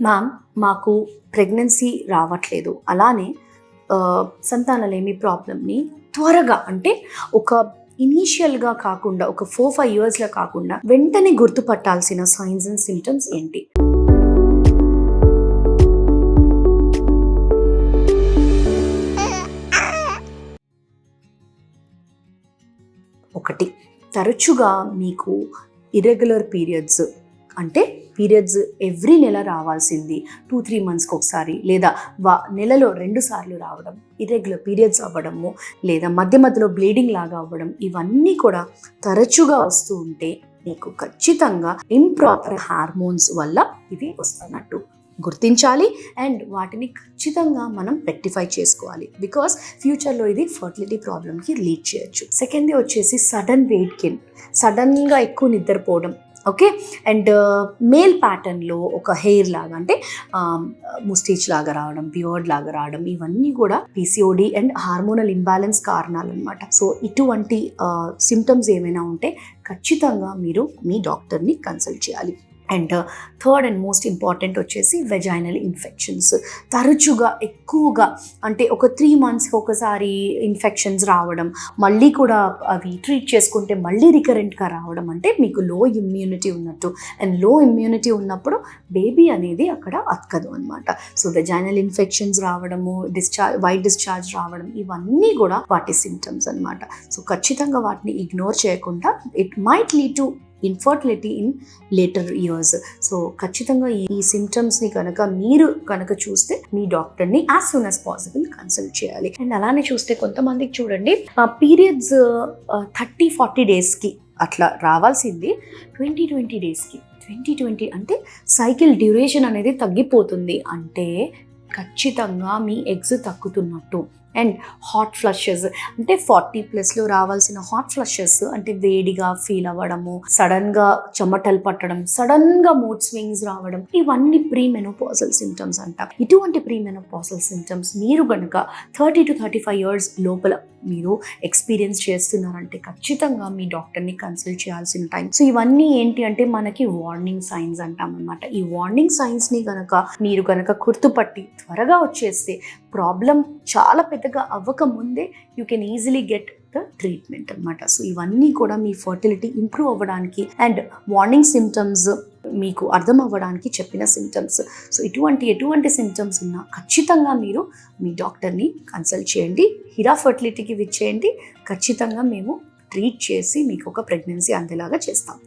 Ma'am, మాకు pregnancy రావట్లేదు, అలానే సంతానలేమి ప్రాబ్లమ్ని త్వరగా అంటే ఒక ఇనీషియల్గా కాకుండా ఒక 4-5 ఇయర్స్లో కాకుండా వెంటనే గుర్తుపట్టాల్సిన సైన్స్ అండ్ సిమ్టమ్స్ ఏంటి? ఒకటి, తరచుగా మీకు ఇర్రెగ్యులర్ పీరియడ్స్ అంటే పీరియడ్స్ ఎవ్రీ నెల రావాల్సింది 2-3 మంత్స్కి ఒకసారి లేదా నెలలో 2 సార్లు రావడం, ఇర్రెగ్యులర్ పీరియడ్స్ అవ్వడము లేదా మధ్య మధ్యలో బ్లీడింగ్ లాగా అవ్వడం, ఇవన్నీ కూడా తరచుగా వస్తూ ఉంటే మీకు ఖచ్చితంగా ఇంప్రాపర్ హార్మోన్స్ వల్ల ఇవి వస్తున్నట్టు గుర్తించాలి అండ్ వాటిని ఖచ్చితంగా మనం రెక్టిఫై చేసుకోవాలి. బికాస్ ఫ్యూచర్లో ఇది ఫర్టిలిటీ ప్రాబ్లమ్కి లీడ్ చేయొచ్చు. సెకండ్ది వచ్చేసి సడన్ వెయిట్ గెయిన్, సడన్గా ఎక్కువ నిద్రపోవడం. ఓకే, అండ్ మేల్ ప్యాటర్న్లో ఒక హెయిర్ లాగా అంటే ముస్టీచ్ లాగా రావడం, బియర్డ్ లాగా రావడం, ఇవన్నీ కూడా PCOD అండ్ హార్మోనల్ ఇంబ్యాలెన్స్ కారణాలు అనమాట. సో ఇటువంటి సిమ్టమ్స్ ఏమైనా ఉంటే ఖచ్చితంగా మీరు మీ డాక్టర్ని కన్సల్ట్ చేయాలి. And third and most important వచ్చేసి వెజైనల్ ఇన్ఫెక్షన్స్. తరచుగా ఎక్కువగా అంటే ఒక 3 మంత్స్కి ఒకసారి ఇన్ఫెక్షన్స్ రావడం, మళ్ళీ కూడా అవి ట్రీట్ చేసుకుంటే మళ్ళీ రికరెంట్గా రావడం అంటే మీకు లో ఇమ్యూనిటీ ఉన్నట్టు. అండ్ లో ఇమ్యూనిటీ ఉన్నప్పుడు బేబీ అనేది అక్కడ అతకదు అనమాట. సో వెజైనల్ ఇన్ఫెక్షన్స్ రావడము, వైట్ డిశ్చార్జ్ రావడం, ఇవన్నీ కూడా వాటి సిమ్టమ్స్ అనమాట. సో ఖచ్చితంగా వాటిని ఇగ్నోర్ చేయకుండా it might lead to infertility in later years. So ఖచ్చితంగా ఈ సిమ్టమ్స్ని మీరు కనుక చూస్తే మీ డాక్టర్ని as soon as possible consult చేయాలి. అండ్ అలానే చూస్తే కొంతమందికి చూడండి పీరియడ్స్ 30-40 డేస్కి అట్లా రావాల్సింది 20 డేస్కి. 20 అంటే సైకిల్ డ్యూరేషన్ అనేది తగ్గిపోతుంది అంటే ఖచ్చితంగా మీ ఎగ్స్ తగ్గుతున్నట్టు. అండ్ హాట్ ఫ్లషెస్ అంటే 40+ రావాల్సిన హాట్ ఫ్లషెస్ అంటే వేడిగా ఫీల్ అవ్వడము, సడన్గా చెమటలు పట్టడం, సడన్గా మూడ్ స్వింగ్స్ రావడం, ఇవన్నీ ప్రీమెనోపాజల్ సిమ్టమ్స్ అంట. ఇటువంటి ప్రీమెనోపాజల్ సిమ్టమ్స్ మీరు కనుక 30 to 35 ఇయర్స్ లోపల మీరు ఎక్స్పీరియన్స్ చేస్తున్నారంటే ఖచ్చితంగా మీ డాక్టర్ని కన్సల్ట్ చేయాల్సిన టైం. సో ఇవన్నీ ఏంటి అంటే మనకి వార్నింగ్ సైన్స్ అంటాం అనమాట. ఈ వార్నింగ్ సైన్స్ని మీరు కనుక గుర్తుపట్టి త్వరగా వచ్చేస్తే ప్రాబ్లం చాలా పెద్దగా అవ్వకముందే you can easily get the treatment అనమాట. సో ఇవన్నీ కూడా మీ ఫర్టిలిటీ ఇంప్రూవ్ అవ్వడానికి అండ్ వార్నింగ్ సిమ్టమ్స్ మీకు అర్థం అవ్వడానికి చెప్పిన సిమ్టమ్స్. సో ఎటువంటి సిమ్టమ్స్ ఉన్నా ఖచ్చితంగా మీరు మీ డాక్టర్ని కన్సల్ట్ చేయండి. హిరా ఫర్టిలిటీకి విచ్చేయండి. ఖచ్చితంగా మేము ట్రీట్ చేసి మీకు ఒక ప్రెగ్నెన్సీ అందేలాగా చేస్తాం.